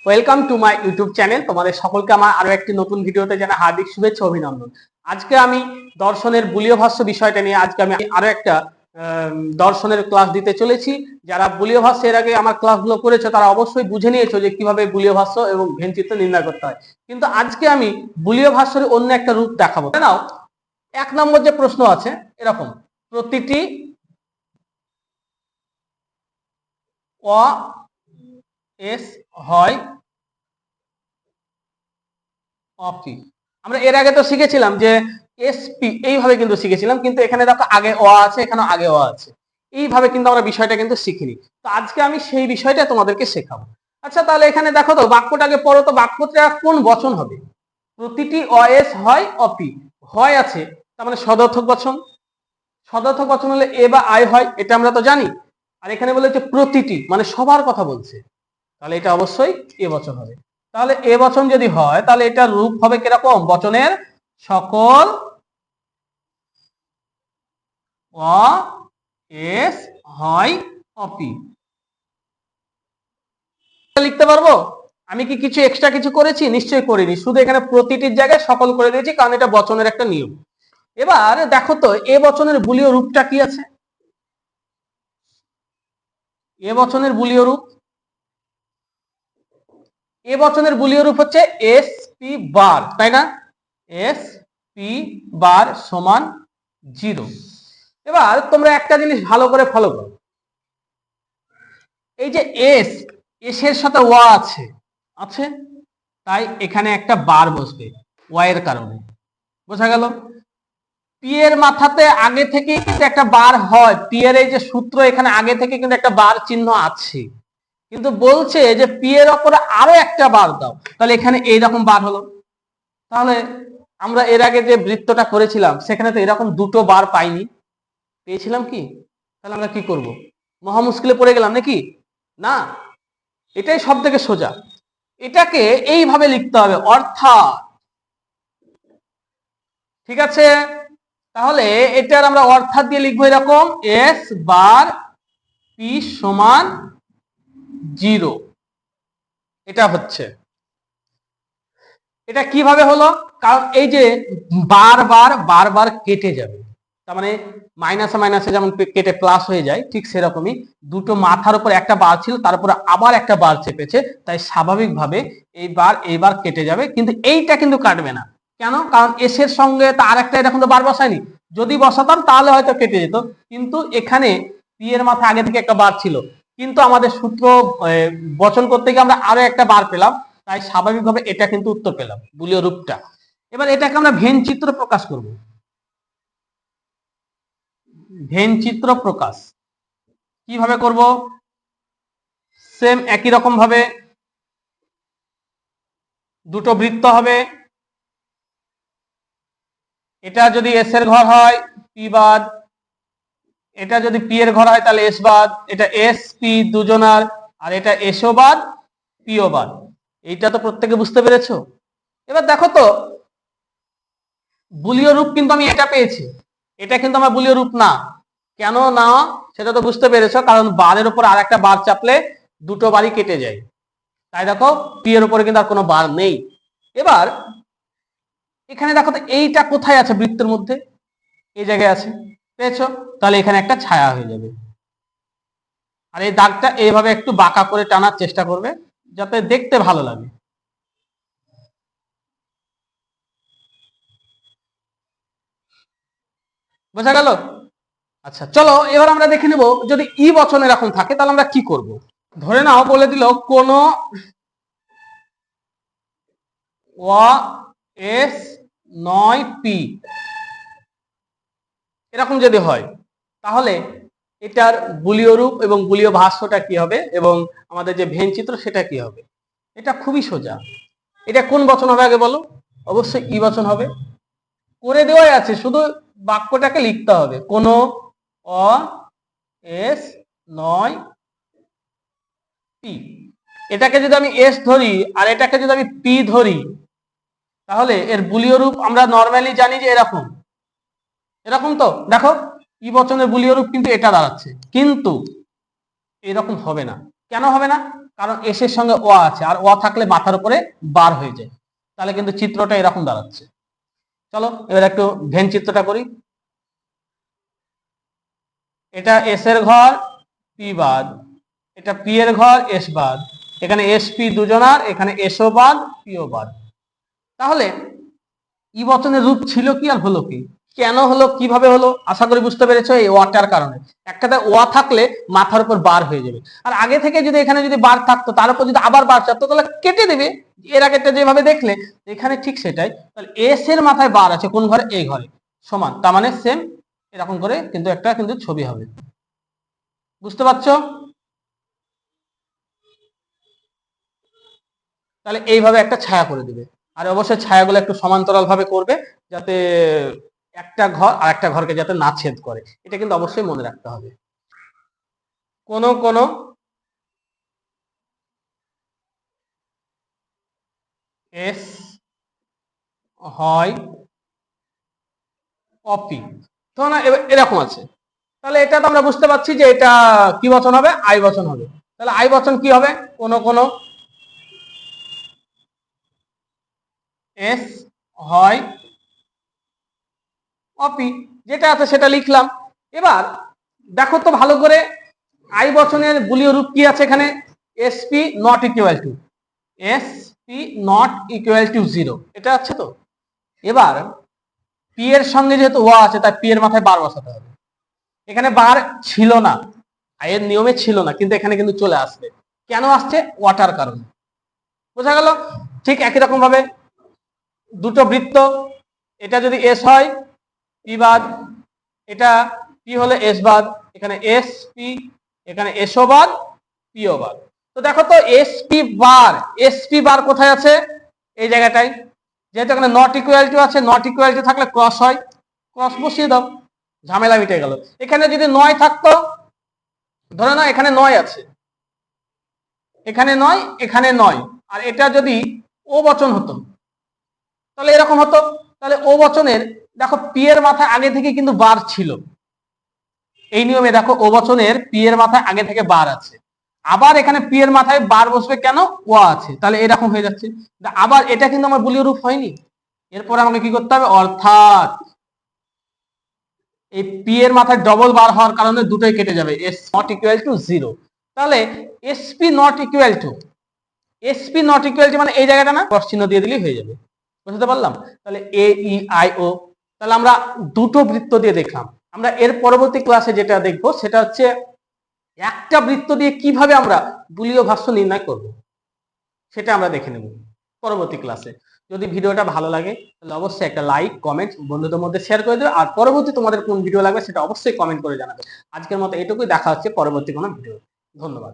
Welcome to my YouTube channel. তোমাদের সকলকে আমার আরো একটি নতুন ভিডিওতে জানাই হার্দিক শুভেচ্ছা অভিনন্দন। আজকে আমি দর্শনের বুলীয় ভাষ্য বিষয়টা নিয়ে আমি আরো একটা দর্শনের ক্লাস দিতে চলেছি। যারা বুলীয় ভাষ্য এর আগে আমার ক্লাসগুলো করেছে তারা অবশ্যই বুঝে নিয়েছো যে কিভাবে বুলীয় ভাষ্য এবং ভেনচিত্র নির্ণয় করতে হয়। কিন্তু আজকে আমি বুলীয় ভাষ্যের অন্য একটা রূপ দেখাবো। নাও, 1 নম্বর যে প্রশ্ন আছে এরকম, প্রতিটি অ এস হয় অপি। আমরা এর আগে তো শিখেছিলাম যে এসপি, এইভাবে কিন্তু শিখেছিলাম, কিন্তু এখানে দেখো আগে অ আছে, এখানে আগে অ আছে, এইভাবে কিন্তু আমরা বিষয়টা কিন্তু শিখিনি। তো আজকে আমি সেই বিষয়টা তোমাদেরকে শেখাবো। আচ্ছা, তাহলে এখানে দেখো তো বাক্যটাকে পড়ো তো, বাক্যটা কোন বচন হবে? প্রতিটি অএস হয় অপি, হয় আছে তার মানে সদর্থক বচন। সদর্থক বচন হলে এ বা আই হয়, এটা আমরা তো জানি। আর এখানে বলে যে প্রতিটি মানে সবার কথা বলছে, তাহলে এটা অবশ্যই এ বচন হবে। তাহলে এ বচন যদি হয় তাহলে এটা রূপ হবে কিরকম? বচনের সকল অ এস হয় অপি। লিখতে পারবো? আমি কি কিছু এক্সট্রা কিছু করেছি? নিশ্চয়ই করিনি, শুধু এখানে প্রতিটির জায়গায় সকল করে দিয়েছি, কারণ এটা বচনের একটা নিয়ম। এবার দেখো তো এ বচনের বুলীয় রূপটা কি আছে? এ বচনের বুলীয় রূপ, এ বচনের বুলীয় রূপ হচ্ছে এস পি বার, তাই না? এস পি বার সমান 0। এবার তোমরা একটা জিনিস ভালো করে ফলো করো, এই যে এস, এর সাথে ওয়া আছে, আছে, তাই এখানে একটা বার বসবে ওয়া এর কারণে। বোঝা গেল? পি এর মাথাতে আগে থেকে কিন্তু একটা বার হয়, পি এর এই যে সূত্র, এখানে আগে থেকে কিন্তু একটা বার চিহ্ন আছে, কিন্তু বলছে যে পি এর উপরে আরো একটা বার দাও, তাহলে এখানে এইরকম বার হলো। তাহলে আমরা এর আগে যে বৃত্তটা করেছিলাম সেখানে তো এরকম দুটো বার পাইনি, পেয়েছিলাম কি? তাহলে আমরা কি করব? মহা মুশকিলে পড়ে গেলাম নাকি? না, এটাই সব থেকে সোজা। এটাকে এইভাবে লিখতে হবে, অর্থাৎ, ঠিক আছে? তাহলে এটার আমরা অর্থাৎ দিয়ে লিখবো এরকম, এস বার পি সমান 0। এটা হচ্ছে, এটা কিভাবে হলো? কারণ এই যে বারবার কেটে যাবে, তার মানে মাইনাসে মাইনাসে যেমন কেটে প্লাস হয়ে যায়, ঠিক সেরকমই দুটো মাথার উপর একটা বার ছিল, তার উপরে আবার একটা বার চেপেছে, তাই স্বাভাবিকভাবে এইবার কেটে যাবে, কিন্তু এইটা কিন্তু কাটবে না। কেন? কারণ এস এর সঙ্গে তার একটা এরকম তো বার বসায়নি, যদি বসাতাম তাহলে হয়তো কেটে যেত, কিন্তু এখানে পি এর মাথা আগে থেকে একটা বার ছিল, কিন্তু আমাদের সূত্র বচন করতে গিয়ে আমরা আরো একটা বার পেলাম, তাই স্বাভাবিকভাবে এটা কিন্তু উত্তর পেলাম, বুলীয় রূপটা। এবার এটাকে আমরা ভেন চিত্র প্রকাশ করব। ভেন চিত্র প্রকাশ কিভাবে করব? সেম একই রকম ভাবে দুটো বৃত্ত হবে, এটা যদি এস এর ঘর হয় পি বাদ, এটা যদি পি এর ঘর হয় তাহলে এস বাদ, এটা এস পি দুজনার, আর এটা এসও বাদ পিও বাদ। এইটা তো প্রত্যেকে বুঝতে পেরেছো? এবার দেখো তো বুলীয় রূপ কিন্তু আমি এটা পেয়েছি, এটা কিন্তু আমার বুলীয় রূপ না। কেন না সেটা তো বুঝতে পেরেছো, কারণ বারের উপর আর একটা বার চাপলে দুটো বারই কেটে যায়, তাই দেখো পি এর উপরে কিন্তু আর কোনো বার নেই। এবার এখানে দেখো তো এইটা কোথায় আছে? বৃত্তের মধ্যে এই জায়গায় আছে, পেয়েছো? তাহলে এখানে একটা ছায়া হয়ে যাবে, আর এই দাগটা এইভাবে একটু বাঁকা করে টানার চেষ্টা করবে যাতে দেখতে ভালো লাগে। বোঝা গেল? আচ্ছা চলো এবার আমরা দেখে নেব, যদি ই বচন এরকম থাকে তাহলে আমরা কি করব। ধরে নাও বলে দিল কোন ওয়া এস নয় পি, এরকম যদি হয় তাহলে এটার বুলীয় রূপ এবং বুলীয় ভাষ্যটা কি হবে, এবং আমাদের যে ভেন চিত্র সেটা কি হবে? এটা খুবই সোজা। এটা কোন বচন হবে আগে বলো? অবশ্যই ই বচন হবে, করে দেওয়াই আছে, শুধু বাক্যটাকে লিখতে হবে। কোন অ এস নয় পি, এটাকে যদি আমি এস ধরি আর এটাকে যদি আমি পি ধরি, তাহলে এর বুলীয় রূপ আমরা নরমালি জানি যে এরকম, এরকম তো দেখো ই বচনের বুলীয় রূপ কিন্তু এটা দাঁড়াচ্ছে, কিন্তু এরকম হবে না। কেন হবে না? কারণ এস এর সঙ্গে ও আছে, আর ও থাকলে মাথার উপরে বার হয়ে যায়। তাহলে কিন্তু চিত্রটা এরকম দাঁড়াচ্ছে। চলো এবার একটু ভেন চিত্রটা করি। এটা এস এর ঘর, পি বাদ, এটা পি এর ঘর, এস বাদ, এখানে এস পি দুজনার, এখানে এসও বাদ, পিও বাদ। তাহলে ই বচনের রূপ ছিল কি আর হলো কি, কেন হলো, কিভাবে হলো, আশা করি বুঝতে পেরেছো। এই ওয়াটার কারণে, একটাতে ওয়া থাকলে মাথার উপর বার হয়ে যাবে, আর আগে থেকে যদি এখানে যদি বার থাকতো তার উপর যদি আবার বার চাপতো তাহলে কেটে দেবে। এর আগেটা যেভাবে দেখলে এখানে ঠিক সেটাই। তাহলে এস এর মাথায় বার আছে কোন ঘরে, এই ঘরে, সমান, তার মানে সেম এরকম করে কিন্তু একটা কিন্তু ছবি হবে। বুঝতে পারছো? তাহলে এইভাবে একটা ছায়া করে দিবে, আর অবশ্যই ছায়াগুলো একটু সমান্তরাল ভাবে করবে, যাতে একটা ঘর আর একটা ঘরকে যাতে না ছেদ করে, এটা কিন্তু অবশ্যই মনে রাখতে হবে। কোন কোন এস হয় অপি, তো না এরকম আছে। তাহলে এটা তো আমরা বুঝতে পারছি যে এটা কি বচন হবে, আই বচন হবে। তাহলে আই বচন কি হবে, কোন কোন এস হয় অপি, যেটা আছে সেটা লিখলাম। এবার দেখো তো ভালো করে, আই বচনের বুলীয় রূপ কি আছে এখানে, SP not equal to, SP not equal to 0, এটা আছে তো। এবার পি এর সঙ্গে যেহেতু ওয়া আছে তাই পি এর মাথায় বার বসাতে হবে। এখানে বার ছিল না, আয়ের নিয়মে ছিল না, কিন্তু এখানে কিন্তু চলে আসবে। কেন আসছে, ওয়াটার কারণে। বোঝা গেল? ঠিক একই রকম ভাবে দুটো বৃত্ত, এটা যদি এস হয় পি বাদ, এটা পি হলে এস বাদ, এখানে এস পি, এখানে এসও বাদ, পিও বাদ। তো দেখো তো এস পি বার কোথায় আছে, এই জায়গাটায়। যেহেতু এখানে নট ইকুয়াল টু আছে, নট ইকুয়াল টু থাকলে ক্রস হয়, ক্রস বসিয়ে দাও, ঝামেলা মিটে গেল। এখানে যদি 9 থাকতো, ধরে নাও এখানে 9 আছে, এখানে 9, এখানে 9, আর এটা যদি ও বচন হতো তাহলে এরকম হতো। তাহলে ও বচনের দেখো পি এর মাথায় আগে থেকে কিন্তু বার ছিল, এই নিয়মে দেখো ও বচনের পি এর মাথায় আগে থেকে বার আছে। আবার এখানে পি এর মাথায় বার বসবে কেন, ও আছে, তাহলে এরকম হয়ে যাচ্ছে। আবার এটা কিন্তু আমার বুলীয় রূপ হয়নি। এরপর আমাকে কি করতে হবে, অর্থাৎ এই পি এর মাথায় ডবল বার হওয়ার কারণে দুটোই কেটে যাবে, এস নট ইকুয়াল টু 0। তাহলে SP not equal to, SP not equal to মানে এই জায়গাটা না, ক্রস চিহ্ন দিয়ে দিলেই হয়ে যাবে। বুঝতে পারলাম? তাহলে এ ই আই ও, তাহলে আমরা দুটো বৃত্ত দিয়ে দেখলাম। আমরা এর পরবর্তী ক্লাসে যেটা দেখবো সেটা হচ্ছে একটা বৃত্ত দিয়ে কিভাবে আমরা বুলীয় ভাষ্য নির্ণয় করব, সেটা আমরা দেখে নেব পরবর্তী ক্লাসে। যদি ভিডিওটা ভালো লাগে তাহলে অবশ্যই একটা লাইক কমেন্ট বন্ধুদের মধ্যে শেয়ার করে দেবে, আর পরবর্তী তোমাদের কোন ভিডিও লাগবে সেটা অবশ্যই কমেন্ট করে জানাবে। আজকের মতো এটুকুই, দেখা হচ্ছে পরবর্তী কোনো ভিডিও। ধন্যবাদ।